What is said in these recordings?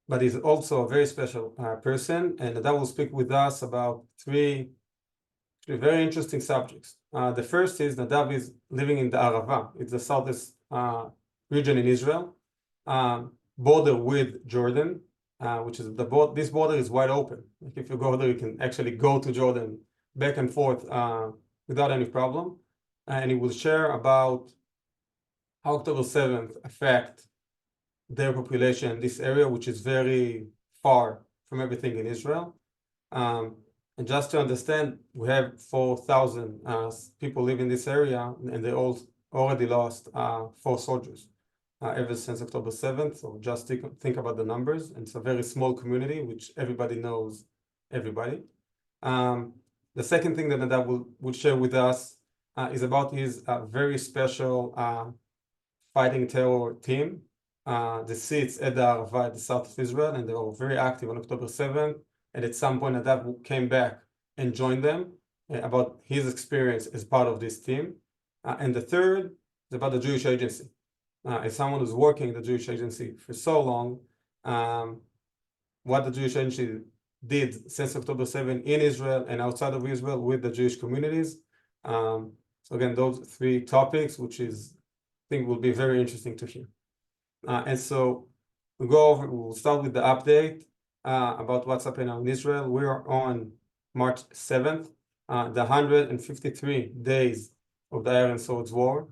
but he's also a very special person, and Nadav will speak with us about three very interesting subjects. The first is Nadav is living in the Arava. It's the southeast region in Israel, border with Jordan, which is this border is wide open. Like if you go there, you can actually go to Jordan back and forth without any problem. And he will share about how October 7th affect their population in this area, which is very far from everything in Israel. And just to understand, we have 4,000 people live in this area, and they all already lost 4 soldiers ever since October 7th. So just think about the numbers. And it's a very small community, which everybody knows everybody. The second thing that Nadav will share with us is about his very special fighting terror team that sits at the Arava at the south of Israel, and they were very active on October 7th. And at some point, Nadav came back and joined them about his experience as part of this team. And the third is about the Jewish Agency. As someone who's working in the Jewish Agency for so long, what the Jewish Agency did since October 7th in Israel and outside of Israel with the Jewish communities. So again, those 3 topics, which I think will be very interesting to hear. And so we'll start with the update about what's happening in Israel. We are on March 7th, the 153 days of the Iron Swords War.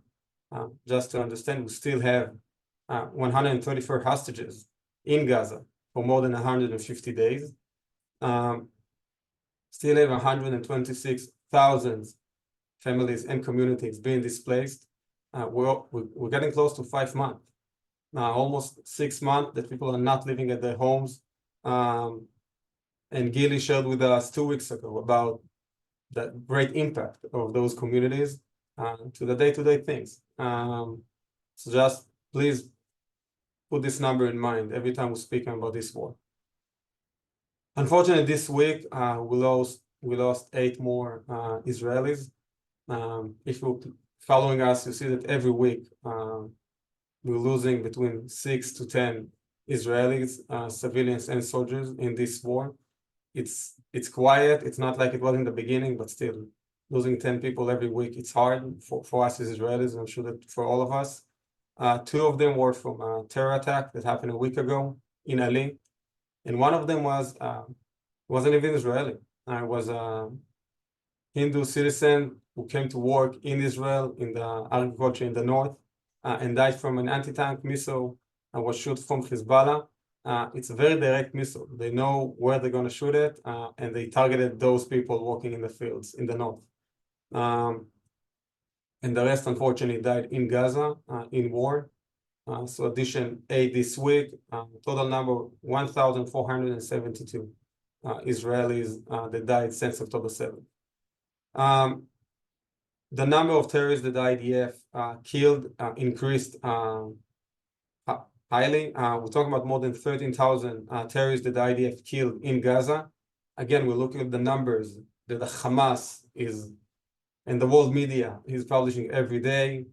Just to understand, we still have 134 hostages in Gaza for more than 150 days. Still have 126,000 families and communities being displaced. We're getting close to 5 months. Almost 6 months that people are not living at their homes. And Gili shared with us 2 weeks ago about the great impact of those communities to the day-to-day things. So just please put this number in mind every time we're speaking about this war. Unfortunately, this week we lost 8 more Israelis. If you're following us, you see that every week we're losing between 6 to 10 Israelis, civilians and soldiers in this war. It's quiet. It's not like it was in the beginning, but still losing 10 people every week. It's hard for us as Israelis. I'm sure that for all of us. 2 of them were from a terror attack that happened a week ago in Ali. And one of them wasn't even Israeli. It was a Hindu citizen who came to work in Israel in the agriculture in the north and died from an anti-tank missile and was shot from Hezbollah. It's a very direct missile. They know where they're going to shoot it, and they targeted those people working in the fields in the north. And the rest, unfortunately, died in Gaza in war. So addition 8 this week, total number 1,472 Israelis that died since October 7th. The number of terrorists that the IDF killed increased highly. We're talking about more than 13,000 terrorists that the IDF killed in Gaza. Again, we're looking at the numbers that the Hamas is, and the world media is publishing every day,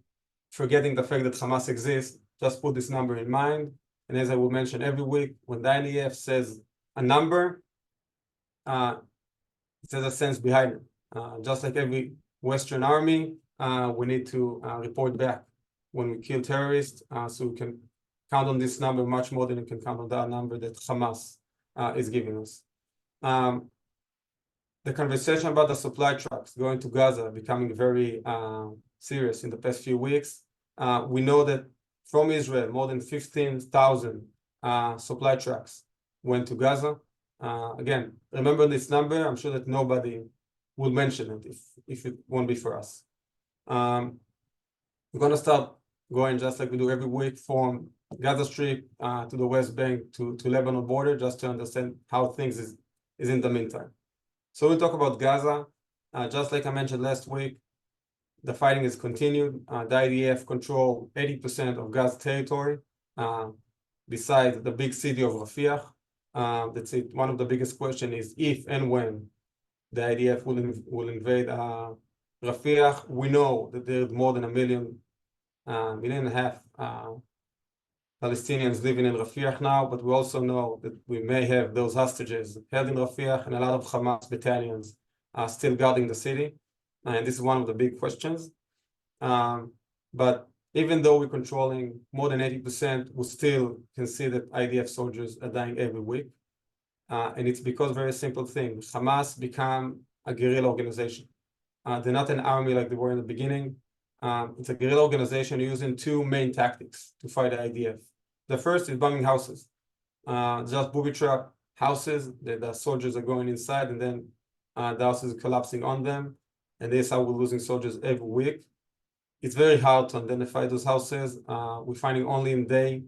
forgetting the fact that Hamas exists. Just put this number in mind. And as I will mention every week, when the IDF says a number, it says a sense behind it. Just like every Western army, we need to report back when we kill terrorists, so we can count on this number much more than you can count on that number that Hamas is giving us. The conversation about the supply trucks going to Gaza becoming very serious in the past few weeks. We know that from Israel, more than 15,000 supply trucks went to Gaza. Again, remember this number. I'm sure that nobody will mention it if it won't be for us. We're going to start going just like we do every week from Gaza Strip to the West Bank to Lebanon border, just to understand how things is in the meantime. So we'll talk about Gaza. Just like I mentioned last week, the fighting is continued. The IDF control 80% of Gaza territory, besides the big city of Rafah. That's it. One of the biggest questions is if and when the IDF will invade Rafah. We know that there's more than 1.5 million Palestinians living in Rafiah now, but we also know that we may have those hostages held in Rafiah and a lot of Hamas battalions still guarding the city. And this is one of the big questions. But even though we're controlling more than 80%, we still can see that IDF soldiers are dying every week. And it's because of a very simple thing. Hamas become a guerrilla organization. They're not an army like they were in the beginning. It's a guerrilla organization using two main tactics to fight the IDF. The first is bombing houses. Just booby trap houses that the soldiers are going inside, and then the houses are collapsing on them. And this is how we're losing soldiers every week. It's very hard to identify those houses. We're finding only in day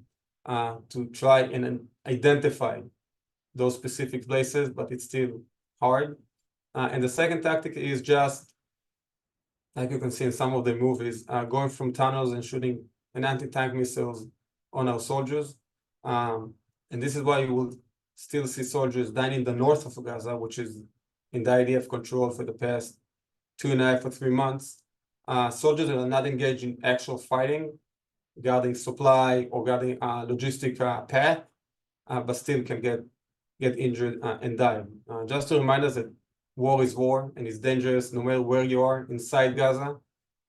to try and identify those specific places, but it's still hard. And the second tactic is just, like you can see in some of the movies, going from tunnels and shooting an anti-tank missiles on our soldiers. And this is why you will still see soldiers dying in the north of Gaza, which is in the IDF control for the past 2.5 or 3 months. Soldiers that are not engaged in actual fighting, guarding supply or guarding logistic path, but still can get injured and die. Just to remind us that war is war and it's dangerous no matter where you are inside Gaza.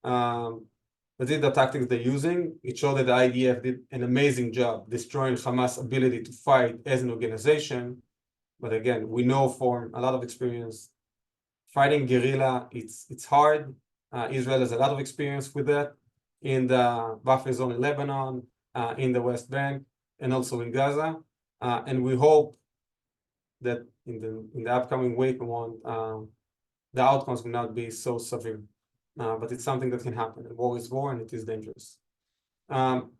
But these are the tactics they're using. It showed that the IDF did an amazing job destroying Hamas' ability to fight as an organization. But again, we know from a lot of experience, fighting guerrilla, it's hard. Israel has a lot of experience with that in the buffer zone in Lebanon, in the West Bank, and also in Gaza. And we hope that in the upcoming week, the outcomes will not be so severe. But it's something that can happen. War is war, and it is dangerous. Want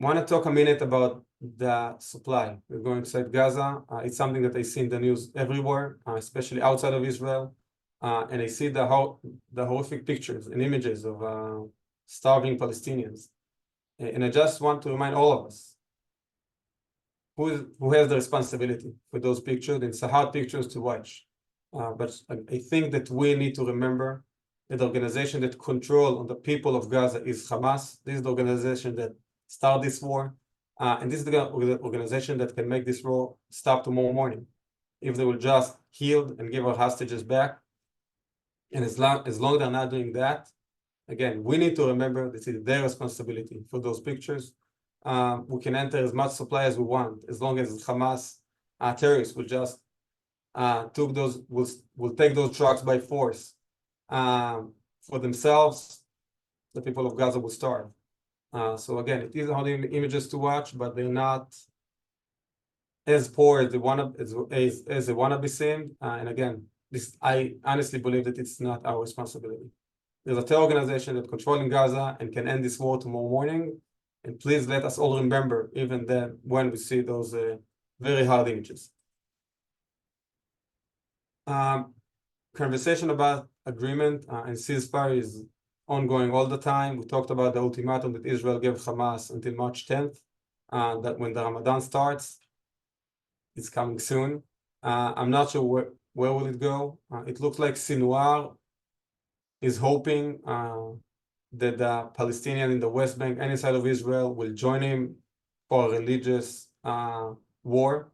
to talk a minute about the supply. We're going inside Gaza. It's something that I see in the news everywhere, especially outside of Israel. And I see the horrific pictures and images of starving Palestinians. And I just want to remind all of us who has the responsibility for those pictures. It's hard pictures to watch. But I think that we need to remember that the organization that control on the people of Gaza is Hamas. This is the organization that started this war. And this is the organization that can make this war stop tomorrow morning. If they will just heal and give our hostages back. And as long as they're not doing that, again, we need to remember that it's their responsibility for those pictures. We can enter as much supply as we want, as long as Hamas terrorists will just will take those trucks by force for themselves. The people of Gaza will starve. So again, it is hard images to watch, but they're not as poor as they want to be seen. And again, I honestly believe that it's not our responsibility. There's a terror organization that controlling Gaza and can end this war tomorrow morning. And please let us all remember, even then, when we see those very hard images. Conversation about agreement and ceasefire is ongoing all the time. We talked about the ultimatum that Israel gave Hamas until March 10th, that when the Ramadan starts, it's coming soon. I'm not sure where will it go. It looks like Sinwar is hoping that the Palestinian in the West Bank, any side of Israel, will join him for a religious war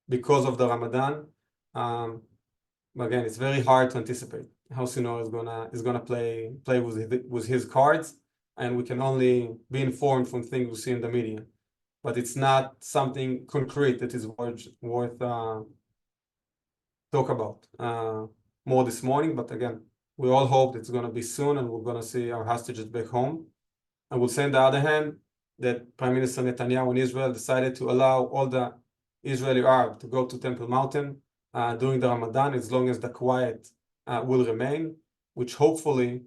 because of the Ramadan. Again, it's very hard to anticipate how Sinwar is gonna play with his cards, and we can only be informed from things we see in the media. But it's not something concrete that is worth talk about more this morning. But again, we all hope it's going to be soon and we're going to see our hostages back home. And we'll say on the other hand that Prime Minister Netanyahu in Israel decided to allow all the Israeli Arab to go to Temple Mountain during the Ramadan, as long as the quiet will remain, which hopefully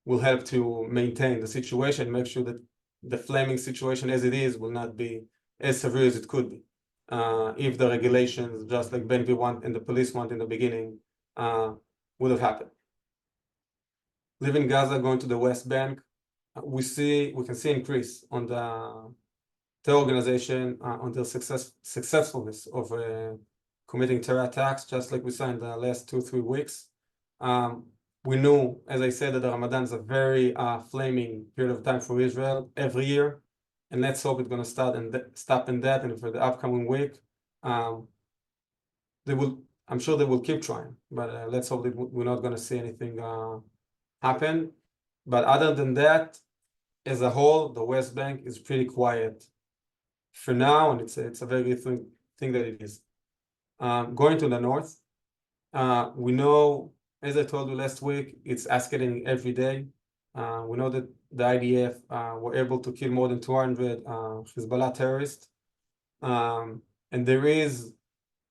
will help to maintain the situation, make sure that the flaming situation as it is will not be as severe as it could be. If the regulations, just like Ben Gvir want and the police want in the beginning, would have happened. Leaving Gaza, going to the West Bank, we can see increase on the terror organization, on their successfulness of committing terror attacks, just like we saw in the last 2-3 weeks. We knew, as I said, that the Ramadan is a very flaming period of time for Israel every year. and let's hope it's going to stop in that. And for the upcoming week, I'm sure they will keep trying, but let's hope that we're not going to see anything happen. But other than that, as a whole, the West Bank is pretty quiet for now, and it's a very good thing that it is. Going to the north, we know, as I told you last week, it's escalating every day. We know that the IDF were able to kill more than 200 Hezbollah terrorists. And there is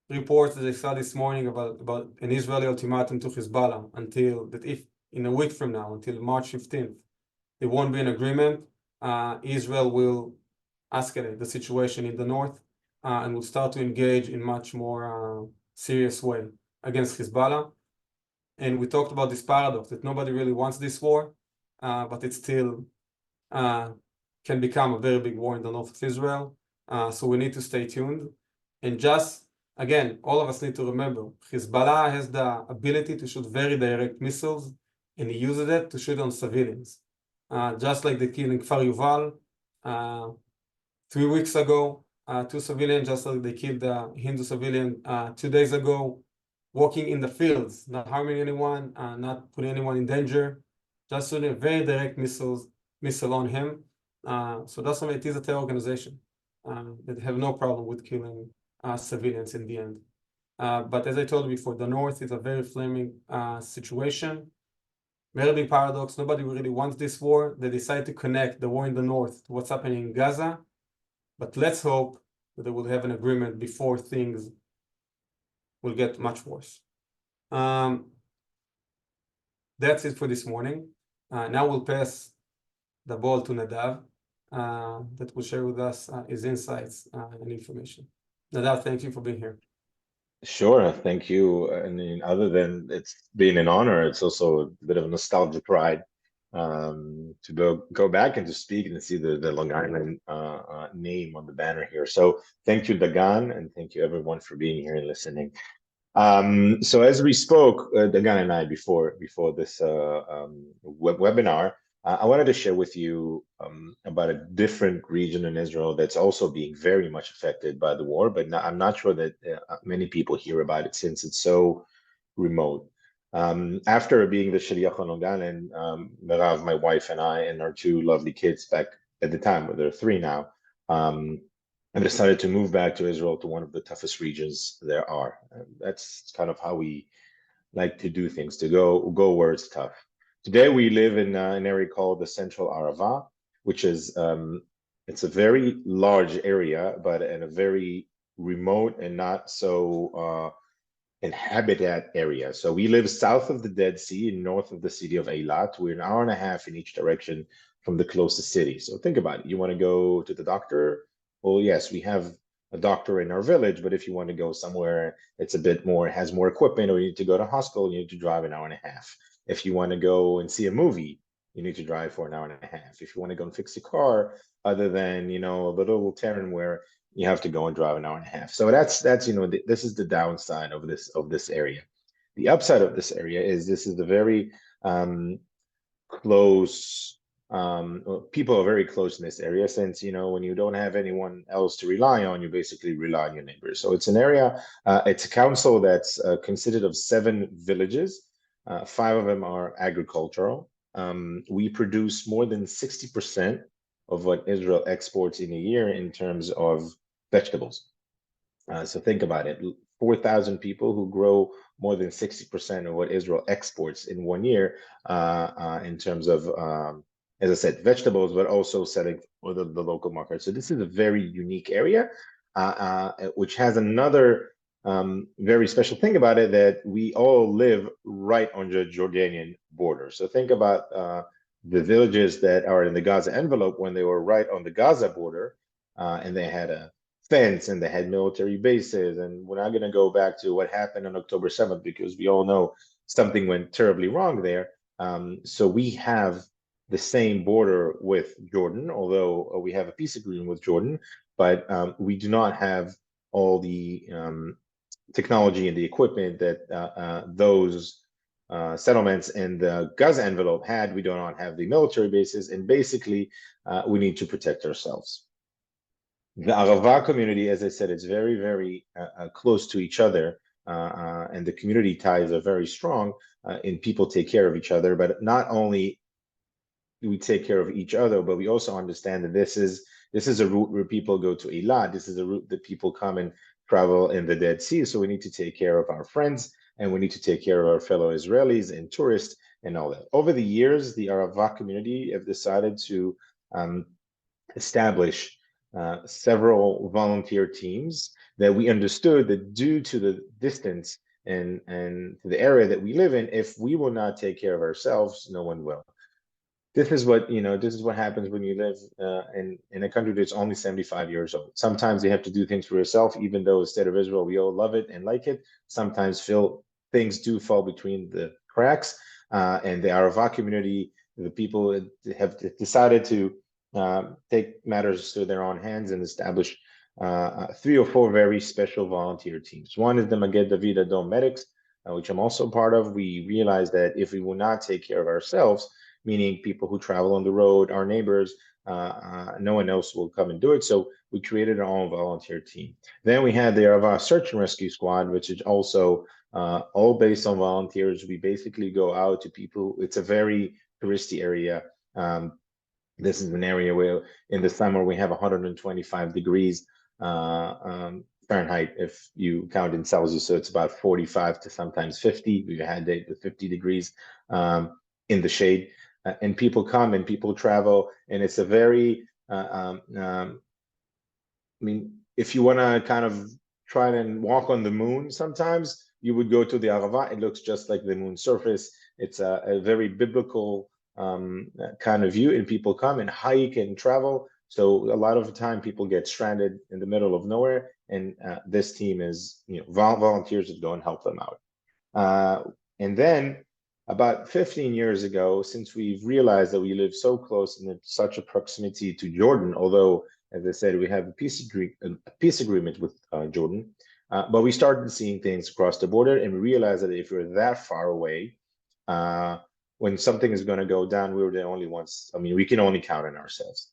reports that I saw this morning about an Israeli ultimatum to Hezbollah until that if in a week from now, until March 15th, there won't be an agreement, Israel will escalate the situation in the north and will start to engage in much more serious way against Hezbollah. And we talked about this paradox that nobody really wants this war, but it still can become a very big war in the north of Israel. So we need to stay tuned. And just, again, all of us need to remember, Hezbollah has the ability to shoot very direct missiles, and he uses it to shoot on civilians. Just like they killed in Kfar Yuval 3 weeks ago, 2 civilians, just like they killed the Hindu civilian 2 days ago, walking in the fields, not harming anyone, not putting anyone in danger, just shooting a very direct missile on him. So that's why it is a terror organization that have no problem with killing civilians in the end. But as I told you before, the north is a very flaming situation. Very big paradox. Nobody really wants this war. They decide to connect the war in the north to what's happening in Gaza. But let's hope that they will have an agreement before things will get much worse. That's it for this morning. Now we'll pass the ball to Nadav that will share with us his insights and information. Nadav, thank you for being here. Sure, thank you. I mean, other than it's been an honor, it's also a bit of a nostalgic ride to go back and to speak and see the Long Island name on the banner here. So thank you, Dagan, and thank you everyone for being here and listening. So as we spoke, Dagan and I, before this webinar, I wanted to share with you about a different region in Israel that's also being very much affected by the war, but I'm not sure that many people hear about it since it's so remote. After being the Shaliach on Long Island, Merav, my wife, and I, and our 2 lovely kids back at the time, well, they're 3 now, I decided to move back to Israel, to one of the toughest regions there are. That's kind of how we like to do things, to go where it's tough. Today we live in an area called the Central Arava, which is it's a very large area, but in a very remote and not so inhabited area. So we live south of the Dead Sea and north of the city of Eilat. We're an hour and a half in each direction from the closest city. So think about it. You want to go to the doctor? Well, yes, we have a doctor in our village, but if you want to go somewhere, it's a bit more, has more equipment, or you need to go to hospital, you need to drive an hour and a half. If you want to go and see a movie, you need to drive for an hour and a half. If you want to go and fix a car, other than, you know, a little terrain where you have to go and drive an hour and a half. So that's you know, this is the downside of this area. The upside of this area is this is the very close, people are very close in this area, since, you know, when you don't have anyone else to rely on, you basically rely on your neighbors. So it's an area, it's a council that's considered of 7 villages. 5 of them are agricultural. We produce more than 60% of what Israel exports in a year in terms of vegetables. So think about it, 4,000 people who grow more than 60% of what Israel exports in 1 year in terms of, as I said, vegetables, but also selling for the local market. So this is a very unique area, which has another very special thing about it, that we all live right on the Jordanian border. So think about the villages that are in the Gaza envelope when they were right on the Gaza border, and they had a fence and they had military bases. And we're not going to go back to what happened on October 7th, because we all know something went terribly wrong there. So we have the same border with Jordan, although we have a peace agreement with Jordan, but we do not have all the technology and the equipment that those settlements in the Gaza envelope we do not have the military bases, and basically we need to protect ourselves. The Arava community, as I said, is very, very close to each other, and the community ties are very strong, and people take care of each other. But not only do we take care of each other, but we also understand that this is a route where people go to Eilat. This is a route that people come and travel in the Dead Sea. So we need to take care of our friends, and we need to take care of our fellow Israelis and tourists and all that. Over the years, the Arava community have decided to establish several volunteer teams that we understood that due to the distance and to the area that we live in, if we will not take care of ourselves, no one will. This is what this is what happens when you live in a country that's only 75 years old. Sometimes you have to do things for yourself, even though the state of Israel, we all love it and like it. Sometimes things do fall between the cracks, and the Arava community, the people have decided to take matters to their own hands and establish 3 or 4 very special volunteer teams. One is the Maged David Adom Medics, which I'm also part of. We realized that if we will not take care of ourselves, meaning people who travel on the road, our neighbors, no one else will come and do it. So we created our own volunteer team. Then we had the Arava Search and Rescue Squad, which is also all based on volunteers. We basically go out to people. It's a very touristy area. This is an area where in the summer we have 125 degrees Fahrenheit, if you count in Celsius, so it's about 45 to sometimes 50. We've had days with 50 degrees in the shade, and people come and people travel, and it's a very, I mean, if you want to kind of try and walk on the moon, sometimes you would go to the Arava. It looks just like the moon surface. It's a very biblical kind of view, and people come and hike and travel. So a lot of the time people get stranded in the middle of nowhere, and this team is volunteers that go and help them out. And then about 15 years ago, since we've realized that we live so close and in such a proximity to Jordan, although as I said, we have a peace agreement with Jordan, but we started seeing things across the border, and we realized that if we're that far away, when something is going to go down, we were the only ones. I mean, we can only count on ourselves.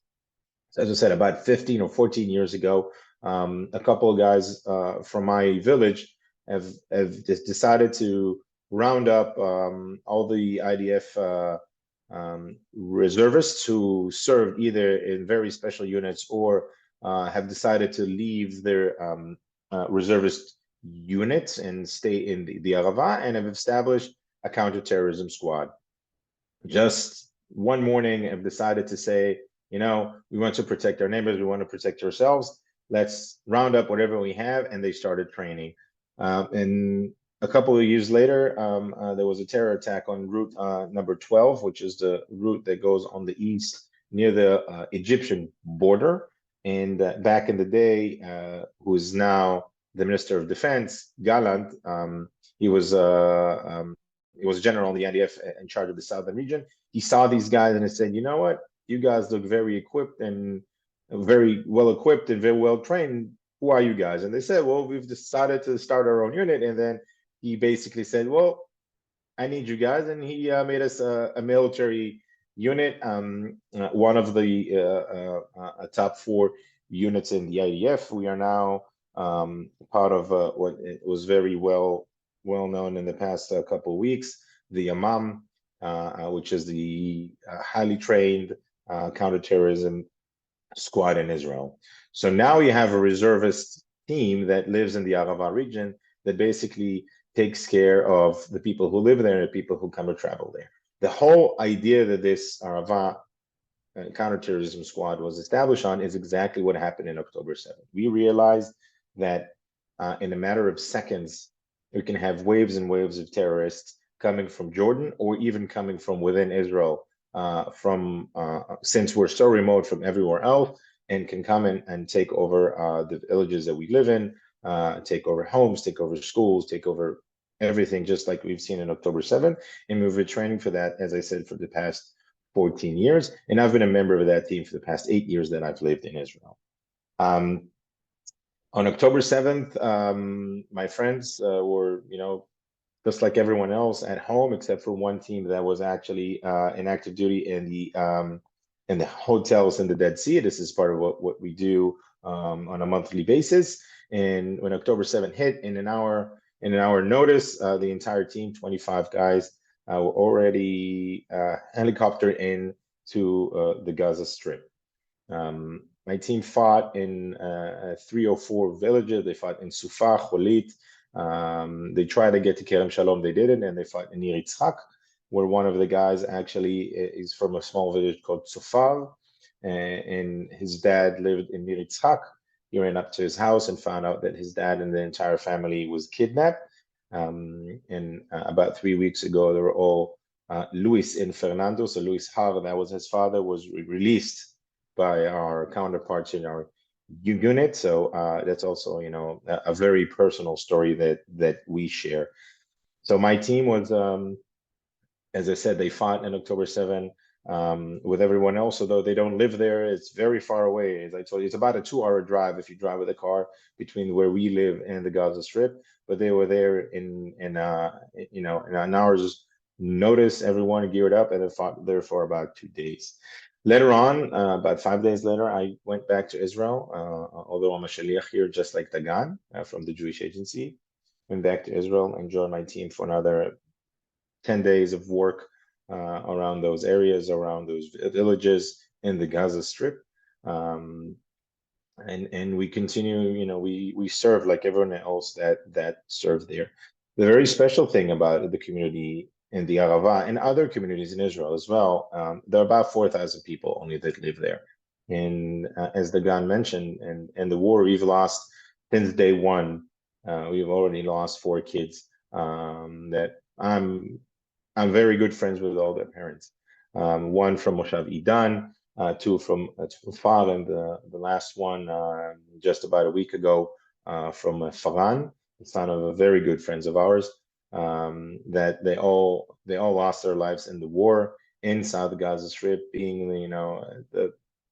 So as I said, about 15 or 14 years ago, a couple of guys from my village have just decided to round up all the IDF reservists who served either in very special units or have decided to leave their reservist units and stay in the Arava, and have established a counterterrorism squad. Just one morning, I've decided to say, we want to protect our neighbors, we want to protect ourselves. Let's round up whatever we have, and they started training. And a couple of years later, there was a terror attack on route number 12, which is the route that goes on the east near the Egyptian border. And back in the day, who is now the Minister of Defense, Gallant, he was a general in the IDF in charge of the southern region. He saw these guys and he said, you know what? You guys look very equipped and very well equipped and very well trained. Who are you guys? And they said, well, we've decided to start our own unit. And then he basically said, well, I need you guys. And he made us a military unit, one of the top 4 units in the IDF. We are now part of what it was very well known in the past couple of weeks, the Amam, which is the highly trained counterterrorism squad in Israel. So now you have a reservist team that lives in the Arava region that basically takes care of the people who live there and the people who come to travel there. The whole idea that this Arava counterterrorism squad was established on is exactly what happened in October 7th. We realized that in a matter of seconds, we can have waves and waves of terrorists coming from Jordan or even coming from within Israel, since we're so remote from everywhere else, and can come in and take over the villages that we live in, take over homes, take over schools, take over everything, just like we've seen in October 7th. And we've been training for that, as I said, for the past 14 years. And I've been a member of that team for the past 8 years that I've lived in Israel. On October 7th, my friends were, just like everyone else at home, except for one team that was actually in active duty in the hotels in the Dead Sea. This is part of what we do on a monthly basis. And when October 7th hit, in an hour notice, the entire team, 25 guys, were already helicoptered in to the Gaza Strip. My team fought in 304 villages. They fought in Sufa, Cholit. They tried to get to Kerem Shalom. They didn't, and they fought in Nir Yitzhak, where one of the guys actually is from a small village called Sofar, and his dad lived in Nir Yitzhak. He ran up to his house and found out that his dad and the entire family was kidnapped. And about 3 weeks ago, they were all Luis and Fernando. So Luis Har, that was his father, was released by our counterparts in our unit. So that's also, you know, a very personal story that we share. So my team was, as I said, they fought in October 7 with everyone else, although they don't live there. It's very far away. As I told you, it's about a 2-hour drive if you drive with a car between where we live and the Gaza Strip. But they were there in you know, in an hour's notice. Everyone geared up, and they fought there for about 2 days. Later on, about 5 days later, I went back to Israel, although I'm a Shalich here, just like Dagan from the Jewish Agency. Went back to Israel and joined my team for another 10 days of work around those areas, around those villages in the Gaza Strip. And we continue, you know, we serve like everyone else that served there. The very special thing about the community in the Arava and other communities in Israel as well, there are about 4,000 people only that live there. And as Dagan mentioned, and the war we've lost since day one, we've already lost 4 kids that I'm very good friends with all their parents. One from Moshav Idan, 2 from Far, and the last one just about a week ago from Faran, the son of a very good friends of ours. That they all lost their lives in the war in South Gaza Strip, being, you know,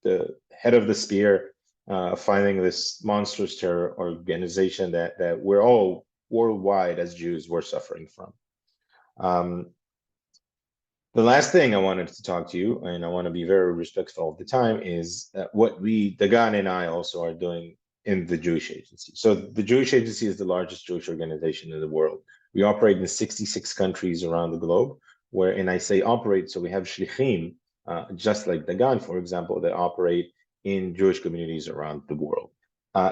the head of the spear, fighting this monstrous terror organization that we're all worldwide as Jews were suffering from. The last thing I wanted to talk to you, and I want to be very respectful of the time, is what Dagan and I also are doing in the Jewish Agency. So the Jewish Agency is the largest Jewish organization in the world. We operate in 66 countries around the globe, and I say operate, so we have shlichim, just like Dagan, for example, that operate in Jewish communities around the world.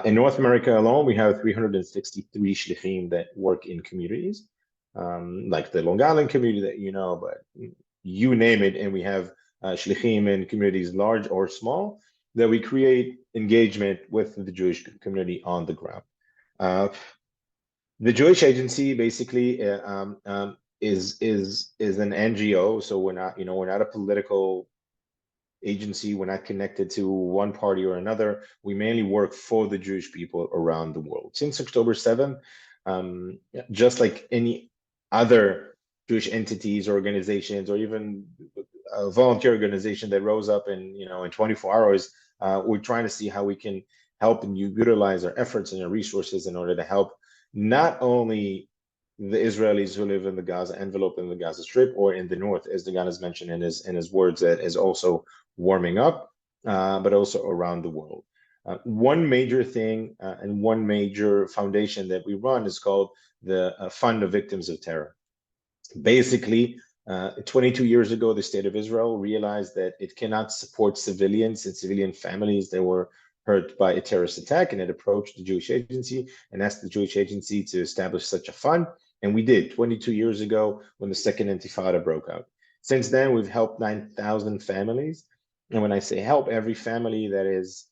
In North America alone, we have 363 shlichim that work in communities, like the Long Island community that you know, but you name it, and we have shlichim in communities large or small that we create engagement with the Jewish community on the ground. The Jewish Agency basically is an NGO, so we're not a political agency. We're not connected to one party or another. We mainly work for the Jewish people around the world. Since October 7th, just like any other Jewish entities, organizations, or even a volunteer organization that rose up in 24 hours, we're trying to see how we can help and utilize our efforts and our resources in order to help not only the Israelis who live in the Gaza envelope, in the Gaza Strip, or in the north, as Dagan has mentioned in his words, that is also warming up, but also around the world. One major thing and one major foundation that we run is called the Fund of Victims of Terror. Basically, 22 years ago, the state of Israel realized that it cannot support civilians and civilian families that were hurt by a terrorist attack, and it approached the Jewish Agency and asked the Jewish Agency to establish such a fund. And we did 22 years ago when the second Intifada broke out. Since then, we've helped 9,000 families. And when I say help, every family that is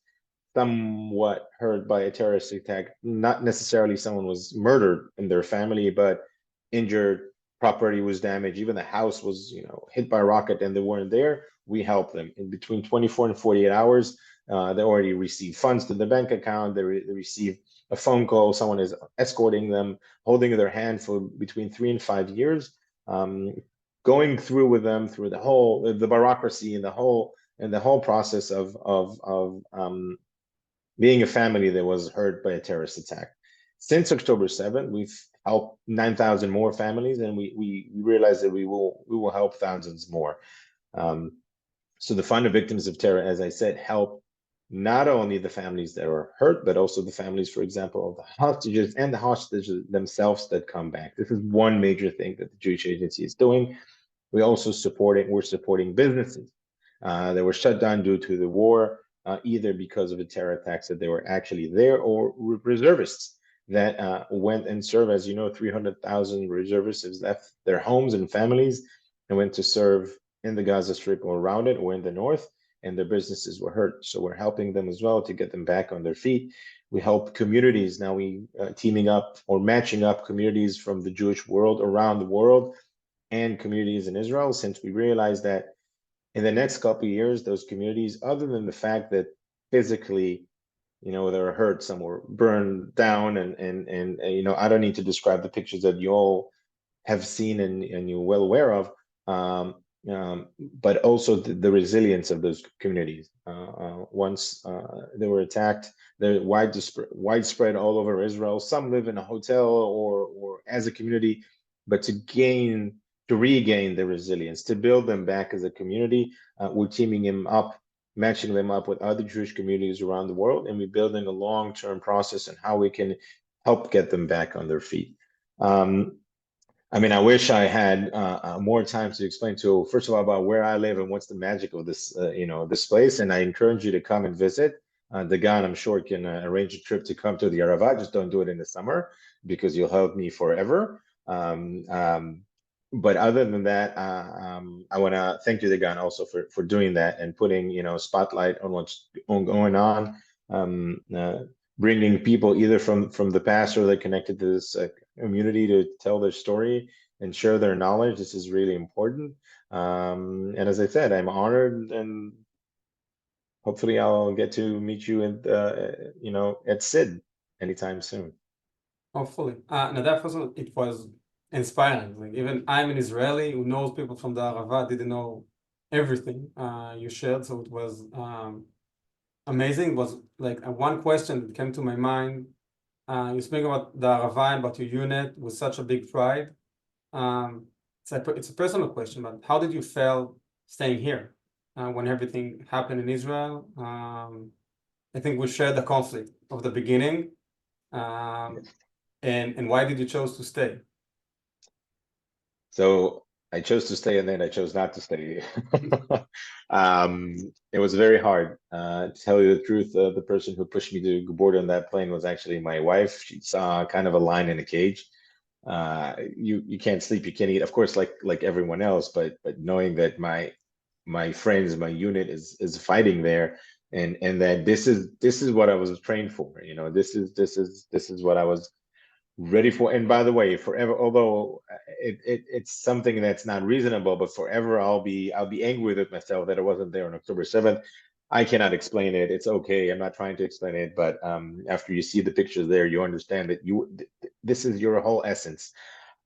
somewhat hurt by a terrorist attack, not necessarily someone was murdered in their family, but injured, property was damaged, even the house was hit by a rocket and they weren't there, we help them. In between 24 and 48 hours, they already received funds to the bank account, they receive a phone call, someone is escorting them, holding their hand for between 3 and 5 years, going through with them through the bureaucracy and the whole process of being a family that was hurt by a terrorist attack. Since October 7th, we've help 9,000 more families, and we realize that we will help thousands more. So the Fund of Victims of Terror, as I said, help not only the families that are hurt, but also the families, for example, of the hostages and the hostages themselves that come back. This is one major thing that the Jewish Agency is doing. We're supporting businesses that were shut down due to the war, either because of the terror attacks that they were actually there, or reservists that went and served. As you know, 300,000 reservists have left their homes and families and went to serve in the Gaza Strip or around it, or in the north, and their businesses were hurt. So we're helping them as well to get them back on their feet. We help communities. Now we teaming up or matching up communities from the Jewish world around the world and communities in Israel, since we realized that in the next couple of years, those communities, other than the fact that physically, they were hurt, some were burned down, and I don't need to describe the pictures that you all have seen and you're well aware of, but also the resilience of those communities. Once they were attacked, they're widespread all over Israel. Some live in a hotel or as a community, but to regain the resilience, to build them back as a community, we're teaming them up, matching them up with other Jewish communities around the world, and we're building a long-term process on how we can help get them back on their feet. I wish I had more time to explain to, first of all, about where I live and what's the magic of this, this place. And I encourage you to come and visit. Dagan, I'm sure, can arrange a trip to come to the Arava. Just don't do it in the summer, because you'll help me forever. But other than that, I want to thank you, Dagan, also for doing that and putting, spotlight on what's going on, bringing people either from the past or they're connected to this community to tell their story and share their knowledge. This is really important. And as I said, I'm honored, and hopefully I'll get to meet you at SID anytime soon. Hopefully. Nadav, also, it was inspiring. Like, even I'm an Israeli who knows people from the Arava, didn't know everything you shared, so it was amazing. It was like one question that came to my mind. You speak about the Arava and about your unit with such a big pride. It's a personal question, but how did you feel staying here when everything happened in Israel? I think we shared the conflict of the beginning. And why did you choose to stay? So I chose to stay, and then I chose not to stay. It was very hard. To tell you the truth, the person who pushed me to board on that plane was actually my wife. She saw kind of a lion in a cage. You can't sleep, you can't eat, of course, like everyone else, but knowing that my friends, my unit is fighting there, and that this is what I was trained for. This is what I was ready for. And by the way, forever, although it's something that's not reasonable, but forever I'll be angry with myself that I wasn't there on October 7th. I cannot explain it. It's okay. I'm not trying to explain it, but after you see the pictures there, you understand that this is your whole essence.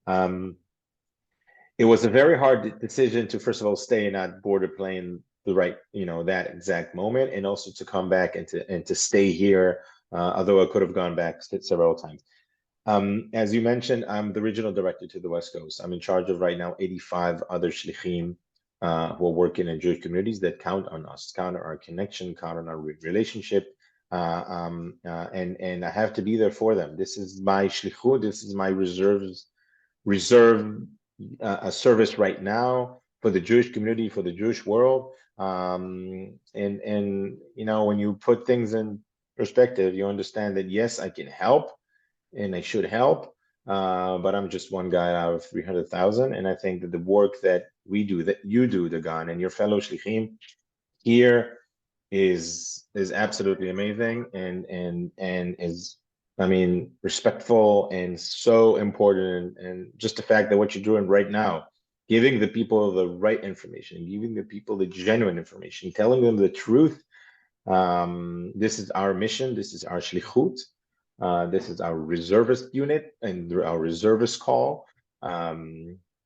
It was a very hard decision to, first of all, stay and not board a plane the right, that exact moment, and also to come back and to stay here, although I could have gone back several times. As you mentioned, I'm the regional director to the West Coast. I'm in charge of right now 85 other shlichim who are working in Jewish communities that count on us, count on our connection, count on our relationship, and I have to be there for them. This is my shlichut. This is my reserve a service right now for the Jewish community, for the Jewish world. And when you put things in perspective, you understand that yes, I can help, and I should help, but I'm just one guy out of 300,000. And I think that the work that we do, that you do, Dagan, and your fellow shlichim here is absolutely amazing, and is, respectful and so important. And just the fact that what you're doing right now, giving the people the right information, giving the people the genuine information, telling them the truth. This is our mission. This is our shlichut. This is our reservist unit and our reservist call.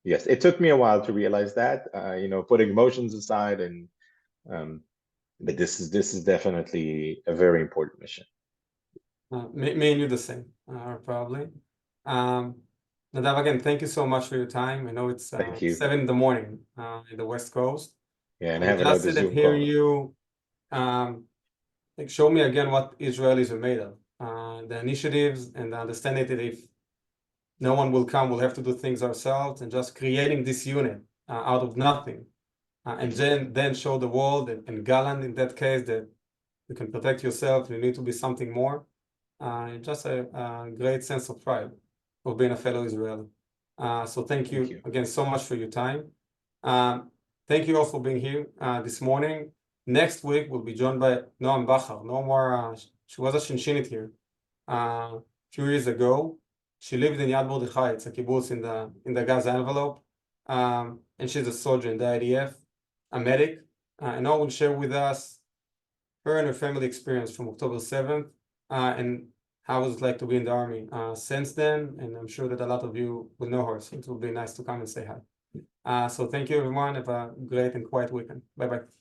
Yes, it took me a while to realize that, putting emotions aside, but this is definitely a very important mission. Me and you the same, probably. Nadav, again, thank you so much for your time. I know it's Thank you. 7 in the morning in the West Coast. Yeah, and I I'm have another interested in Zoom hearing call. you like show me again what Israelis are made of. The initiatives and the understanding that if no one will come, we'll have to do things ourselves, and just creating this unit out of nothing. And then show the world and Gallant in that case that you can protect yourself, you need to be something more. Just a great sense of pride of being a fellow Israeli. So thank you again so much for your time. Thank you all for being here this morning. Next week we'll be joined by Noam Bachar. No more, she was a Shinshinit here a few years ago. She lived in Yad Mordechai, it's a kibbutz in the Gaza envelope, and she's a soldier in the IDF, a medic, and Noam will share with us her and her family experience from October 7th, and how it was like to be in the army since then, and I'm sure that a lot of you will know her, so it will be nice to come and say hi. So thank you everyone, have a great and quiet weekend. Bye-bye.